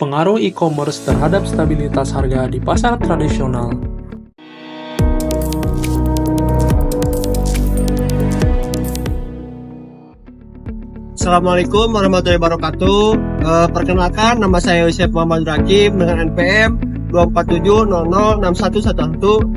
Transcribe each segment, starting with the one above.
Pengaruh e-commerce terhadap stabilitas harga di pasar tradisional. Assalamualaikum warahmatullahi wabarakatuh. Perkenalkan, nama saya Yosef Muhammad Rakim dengan NPM 24700611186.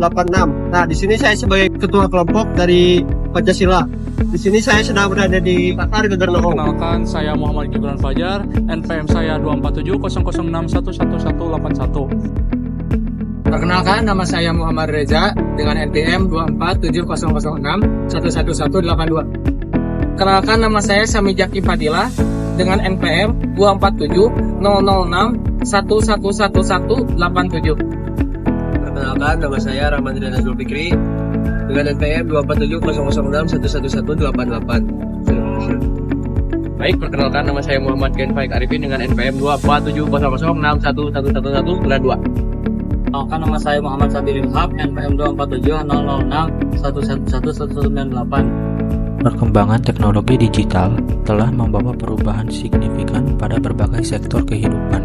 Nah, di sini saya sebagai ketua kelompok dari Pancasila. Di sini saya sedang berada di Qatar Gedernong. Perkenalkan, saya Muhammad Gibran Fajar, NPM saya 24700061181. Perkenalkan, nama saya Muhammad Reza dengan NPM 24700611182. Perkenalkan, nama saya Samijak Ifadilah dengan NPM 24700611187. Perkenalkan, nama saya Rahman Ridwan Zulfikri dengan NPM 24700611188. Baik, perkenalkan, nama saya Muhammad Ken Faik Arifin dengan NPM 24700061192. Perkenalkan, nama saya Muhammad Sabil Ilham, NPM 2470006111198. Perkembangan teknologi digital telah membawa perubahan signifikan pada berbagai sektor kehidupan,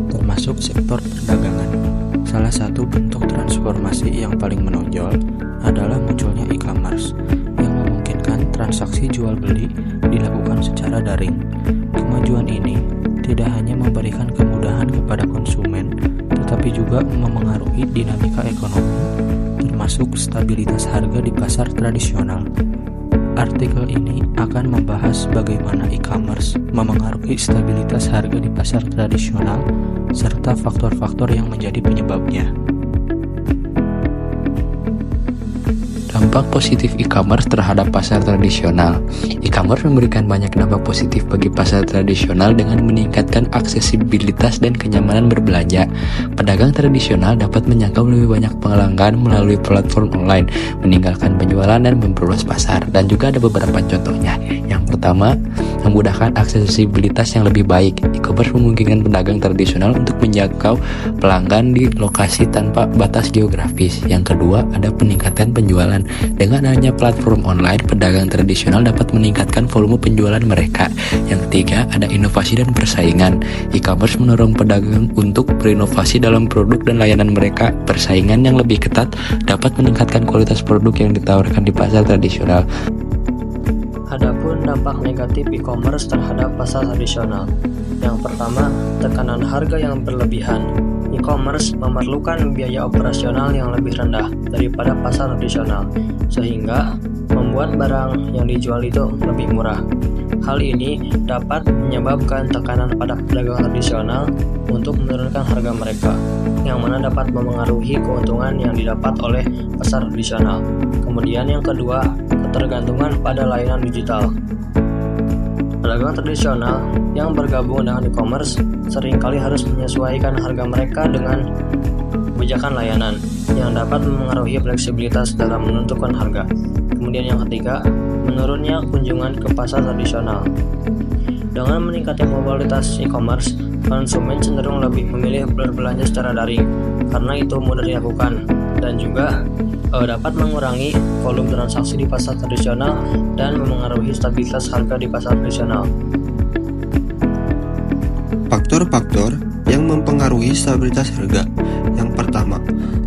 termasuk sektor perdagangan. Salah satu bentuk transformasi yang paling menonjol adalah munculnya e-commerce yang memungkinkan transaksi jual beli dilakukan secara daring. Kemajuan ini tidak hanya memberikan kemudahan kepada konsumen, tetapi juga memengaruhi dinamika ekonomi, termasuk stabilitas harga di pasar tradisional. Artikel ini akan membahas bagaimana e-commerce memengaruhi stabilitas harga di pasar tradisional serta faktor-faktor yang menjadi penyebabnya. Dampak positif e-commerce terhadap pasar tradisional. E-commerce memberikan banyak dampak positif bagi pasar tradisional dengan meningkatkan aksesibilitas dan kenyamanan berbelanja. Pedagang tradisional dapat menjangkau lebih banyak pelanggan melalui platform online, meninggalkan penjualan dan memperluas pasar. Dan juga ada beberapa contohnya. Yang pertama, memudahkan aksesibilitas yang lebih baik. E-commerce memungkinkan pedagang tradisional untuk menjangkau pelanggan di lokasi tanpa batas geografis. Yang kedua, ada peningkatan penjualan. Dengan adanya platform online, pedagang tradisional dapat meningkatkan volume penjualan mereka. Yang ketiga, ada inovasi dan persaingan. E-commerce mendorong pedagang untuk berinovasi dalam produk dan layanan mereka. Persaingan yang lebih ketat dapat meningkatkan kualitas produk yang ditawarkan di pasar tradisional. Adapun dampak negatif e-commerce terhadap pasar tradisional. Yang pertama, tekanan harga yang berlebihan. E-commerce memerlukan biaya operasional yang lebih rendah daripada pasar tradisional, sehingga membuat barang yang dijual itu lebih murah. Hal ini dapat menyebabkan tekanan pada pedagang tradisional untuk menurunkan harga mereka, yang mana dapat memengaruhi keuntungan yang didapat oleh pasar tradisional. Kemudian yang kedua, ketergantungan pada layanan digital. Pedagang tradisional yang bergabung dengan e-commerce seringkali harus menyesuaikan harga mereka dengan kebijakan layanan yang dapat memengaruhi fleksibilitas dalam menentukan harga. Kemudian yang ketiga, menurunnya kunjungan ke pasar tradisional. Dengan meningkatnya mobilitas e-commerce, konsumen cenderung lebih memilih berbelanja secara daring karena itu mudah dilakukan dan juga dapat mengurangi volume transaksi di pasar tradisional dan memengaruhi stabilitas harga di pasar tradisional. Faktor-faktor yang mempengaruhi stabilitas harga. Yang pertama,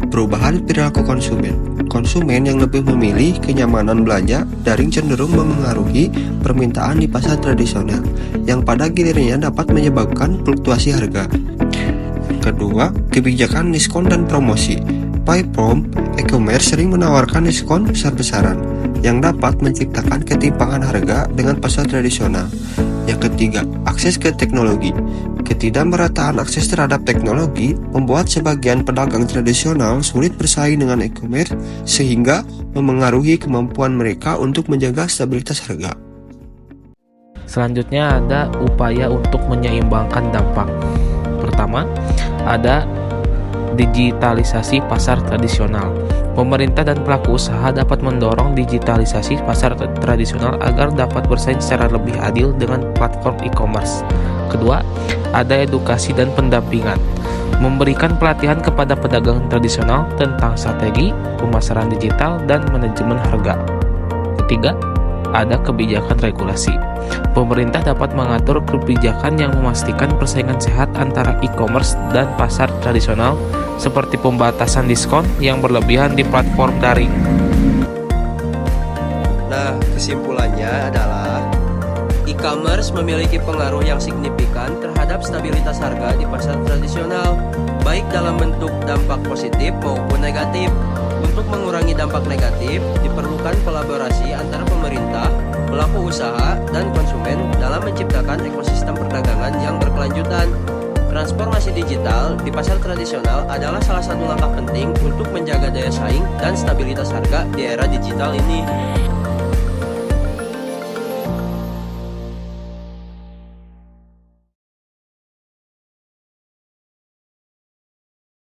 perubahan perilaku konsumen. Konsumen yang lebih memilih kenyamanan belanja daring cenderung memengaruhi permintaan di pasar tradisional, yang pada gilirannya dapat menyebabkan fluktuasi harga. Kedua, kebijakan diskon dan promosi. Platform e-commerce sering menawarkan diskon besar-besaran yang dapat menciptakan ketimpangan harga dengan pasar tradisional. Yang ketiga, akses ke teknologi. Ketidakmerataan akses terhadap teknologi membuat sebagian pedagang tradisional sulit bersaing dengan e-commerce sehingga memengaruhi kemampuan mereka untuk menjaga stabilitas harga. Selanjutnya ada upaya untuk menyeimbangkan dampak. Pertama, ada digitalisasi pasar tradisional. Pemerintah dan pelaku usaha dapat mendorong digitalisasi pasar tradisional agar dapat bersaing secara lebih adil dengan platform e-commerce. Kedua, ada edukasi dan pendampingan. Memberikan pelatihan kepada pedagang tradisional tentang strategi, pemasaran digital, dan manajemen harga. Ketiga, ada kebijakan regulasi. Pemerintah dapat mengatur kebijakan yang memastikan persaingan sehat antara e-commerce dan pasar tradisional, seperti pembatasan diskon yang berlebihan di platform daring. Nah, kesimpulannya adalah e-commerce memiliki pengaruh yang signifikan terhadap stabilitas harga di pasar tradisional, baik dalam bentuk dampak positif maupun negatif. Untuk mengurangi dampak negatif, diperlukan kolaborasi antara pemerintah, pelaku usaha, dan konsumen dalam menciptakan ekosistem perdagangan yang berkelanjutan. Transformasi digital di pasar tradisional adalah salah satu langkah penting untuk menjaga daya saing dan stabilitas harga di era digital ini.